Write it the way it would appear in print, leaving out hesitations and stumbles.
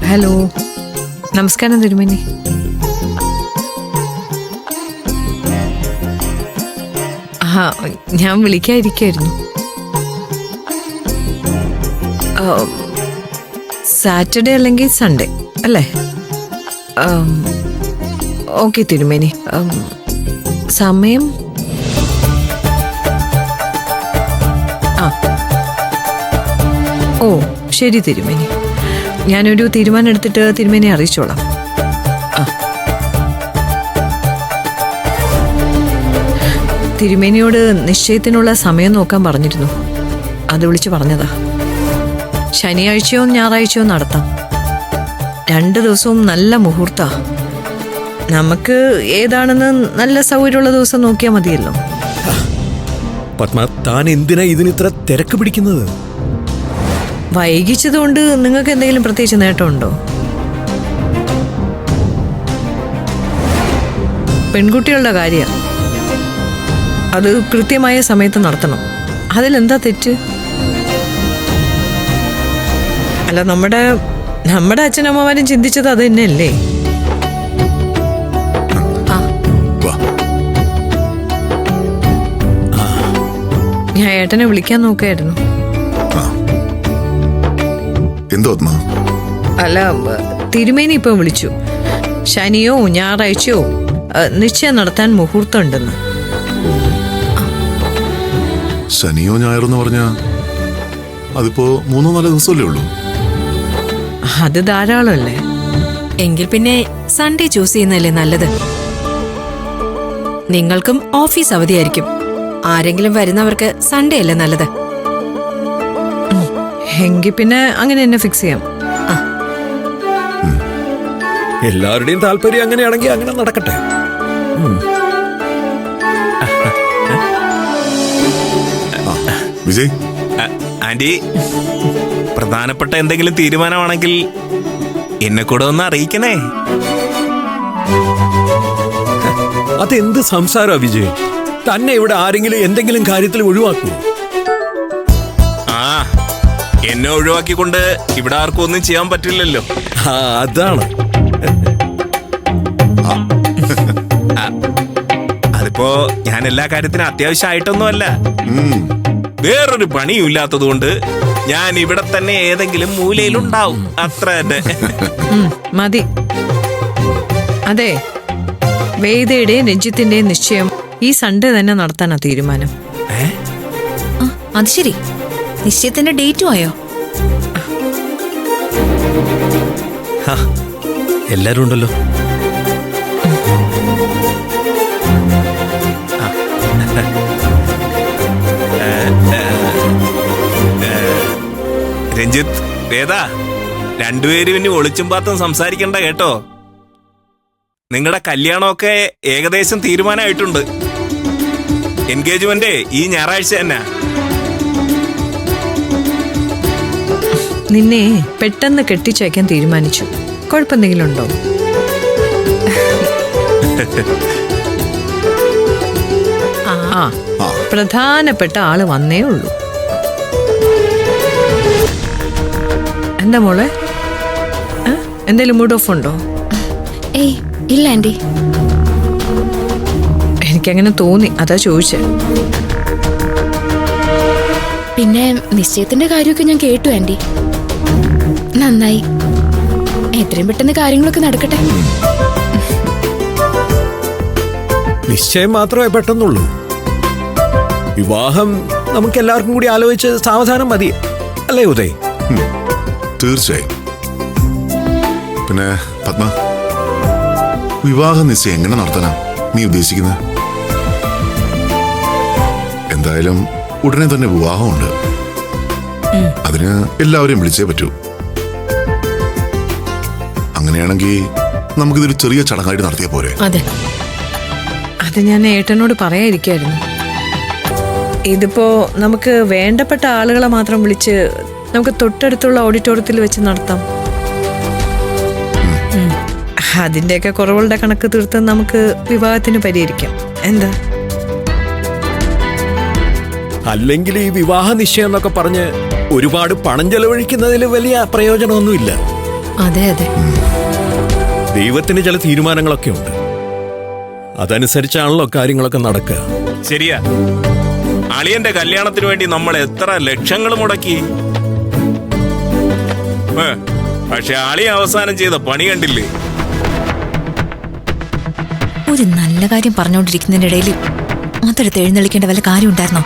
Hello, നമസ്കാരം തിരുമേനി. ആ, ഞാൻ വിളിക്കാതിരിക്കായിരുന്നു. സാറ്റർഡേ അല്ലെങ്കിൽ സൺഡേ അല്ലേ? ഓക്കെ തിരുമേനി. സമയം ഓ ശരി തിരുമേനി. ഞാനൊരു തീരുമാനം എടുത്തിട്ട് തിരുമേനിയെ അറിയിച്ചോളാം. തിരുമേനിയോട് നിശ്ചയത്തിനുള്ള സമയം നോക്കാൻ പറഞ്ഞിരുന്നു. അത് വിളിച്ച് പറഞ്ഞതാ. ശനിയാഴ്ചയോ ഞായറാഴ്ചയോ നടത്താം. 2 ദിവസവും നല്ല മുഹൂർത്താ. നമുക്ക് ഏതാണെന്ന് നല്ല സൗകര്യമുള്ള ദിവസം നോക്കിയാൽ മതിയല്ലോ. പത്മ, താൻ എന്തിനാ ഇതിനിത്ര തിരക്ക് പിടിക്കുന്നത്? വൈകിച്ചതുകൊണ്ട് നിങ്ങൾക്ക് എന്തെങ്കിലും പ്രത്യേകിച്ച് നേട്ടമുണ്ടോ? പെൺകുട്ടികളുടെ കാര്യം അത് കൃത്യമായ സമയത്ത് നടത്തണം. അതിലെന്താ തെറ്റ്? അല്ല, നമ്മുടെ അച്ഛനമ്മമാരും ചിന്തിച്ചത് അത് തന്നെയല്ലേ? ഞാൻ ഏട്ടനെ വിളിക്കാൻ നോക്കായിരുന്നു. അല്ല, തിരുമേനി ഇപ്പൊ വിളിച്ചു. ശനിയോ ഞായറാഴ്ചയോ നിശ്ചയം നടത്താൻ മുഹൂർത്തം ഉണ്ടെന്ന്. ശനിയോ ഞായറെന്ന് പറഞ്ഞ അതിപ്പോ 3-4 ദിവസമല്ലേ ഉള്ളൂ. അത് ധാരാളമല്ലേ? എങ്കിൽ പിന്നെ സൺഡേ ചൂസ് ചെയ്യുന്നതല്ലേ നല്ലത്. നിങ്ങൾക്കും ഓഫീസ് അവധിയായിരിക്കും. ആരെങ്കിലും വരുന്നവർക്ക് സൺഡേ അല്ലേ നല്ലത്? എങ്കിൽ പിന്നെ അങ്ങനെ തന്നെ ഫിക്സ് ചെയ്യാം. എല്ലാവരുടെയും താല്പര്യം അങ്ങനെയാണെങ്കിൽ അങ്ങനെ നടക്കട്ടെ. വിജയ് ആന്റി, പ്രധാനപ്പെട്ട എന്തെങ്കിലും തീരുമാനമാണെങ്കിൽ എന്നെ കൂടെ ഒന്ന് അറിയിക്കണേ. അതെന്ത് സംസാരമാ വിജയ്? തന്നെ ഇവിടെ ആരെങ്കിലും എന്തെങ്കിലും കാര്യത്തിൽ ഒഴിവാക്കൂ? എന്നെ ഒഴിവാക്കിക്കൊണ്ട് ഇവിടെ ആർക്കും ഒന്നും ചെയ്യാൻ പറ്റില്ലല്ലോ. അതാണ്. അതിപ്പോ ഞാൻ എല്ലാ കാര്യത്തിനും അത്യാവശ്യമായിട്ടൊന്നുമല്ല. വേറൊരു പണിയും ഇല്ലാത്തത് കൊണ്ട് ഞാൻ ഇവിടെ തന്നെ ഏതെങ്കിലും മൂലയിലുണ്ടാവും, അത്ര തന്നെ. മതി. അതെ, വേദയുടെ രഞ്ജിത്തിന്റെ നിശ്ചയം ഈ സൺഡേ തന്നെ നടത്താനാ തീരുമാനം. അത് ശരി. നിശ്ചയത്തിന്റെ ഡേറ്റും ആയോ? എല്ലാരും ഉണ്ടല്ലോ. രഞ്ജിത്ത്, വേദ, രണ്ടുപേരും ഇനി ഒളിച്ചും പാത്തും സംസാരിക്കണ്ട കേട്ടോ. നിങ്ങളുടെ കല്യാണമൊക്കെ ഏകദേശം തീരുമാനമായിട്ടുണ്ട്. എൻഗേജ്മെന്റ് ഈ ഞായറാഴ്ച തന്നെ. നിന്നെ പെട്ടെന്ന് കെട്ടിച്ചയക്കാൻ തീരുമാനിച്ചു. കുഴപ്പമെന്തെങ്കിലും ഉണ്ടോ? പ്രധാനപ്പെട്ട ആള് വന്നേ ഉള്ളൂ. എന്താ മോളെ, എന്തേലും മൂഡ് ഓഫ് ഉണ്ടോ? ഏയ് ഇല്ല ആന്റി. എനിക്കങ്ങനെ തോന്നി, അതാ ചോദിച്ചേ. പിന്നെ നിശ്ചയത്തിന്റെ കാര്യമൊക്കെ ഞാൻ കേട്ടു ആന്റി. നന്നായി. എത്രയും പെട്ടെന്ന് കാര്യങ്ങളൊക്കെ നടക്കട്ടെ. നിശ്ചയം മാത്രമേ പെട്ടെന്നുള്ളൂ. വിവാഹം നമുക്ക് എല്ലാവർക്കും കൂടി ആലോചിച്ച് സാവധാനം മതി, അല്ലേ ഉദയ്? തീർച്ചയായും. പിന്നെ പത്മ, വിവാഹ നിശ്ചയം എങ്ങനെ നടത്താനാ നീ ഉദ്ദേശിക്കുന്നത്? എന്തായാലും ഉടനെ തന്നെ വിവാഹമുണ്ട്. അതിന് എല്ലാവരെയും വിളിച്ചേ പറ്റൂ. അങ്ങനെയാണെങ്കിൽ നമുക്കിതൊരു ചെറിയ ചടങ്ങായിട്ട് നടത്തിയാ പോരെ? അതെ, അത് ഞാൻ ഏട്ടനോട് പറയാതിരിക്കായിരുന്നു. ഇതിപ്പോ നമുക്ക് വേണ്ടപ്പെട്ട ആളുകളെ മാത്രം വിളിച്ച് നമുക്ക് തൊട്ടടുത്തുള്ള ഓഡിറ്റോറിയത്തിൽ വെച്ച് നടത്താം. അതിന്റെയൊക്കെ കുറവുകളുടെ കണക്ക് തീർത്ത് നമുക്ക് വിവാഹത്തിന് പരിഹരിക്കാം. എന്താ? അല്ലെങ്കിൽ ഈ വിവാഹ നിശ്ചയം എന്നൊക്കെ പറഞ്ഞ് ഒരുപാട് പണം ചെലവഴിക്കുന്നതിൽ വലിയ പ്രയോജനമൊന്നുമില്ല. അതെ അതെ. ദൈവത്തിന് ചില തീരുമാനങ്ങളൊക്കെ ഉണ്ട്, അതനുസരിച്ചാണല്ലോ കാര്യങ്ങളൊക്കെ നടക്കുക. ശരിയാ, അളിയന്റെ കല്യാണത്തിന് വേണ്ടി നമ്മൾ എത്ര ലക്ഷങ്ങൾ മുടക്കി. പക്ഷെ അളിയ അവസാനം ചെയ്ത പണി കണ്ടില്ലേ? ഒരു നല്ല കാര്യം പറഞ്ഞുകൊണ്ടിരിക്കുന്നതിനിടയിൽ അതെടുത്ത് എഴുന്നള്ളിക്കേണ്ട വല്ല കാര്യം ഉണ്ടായിരുന്നോ?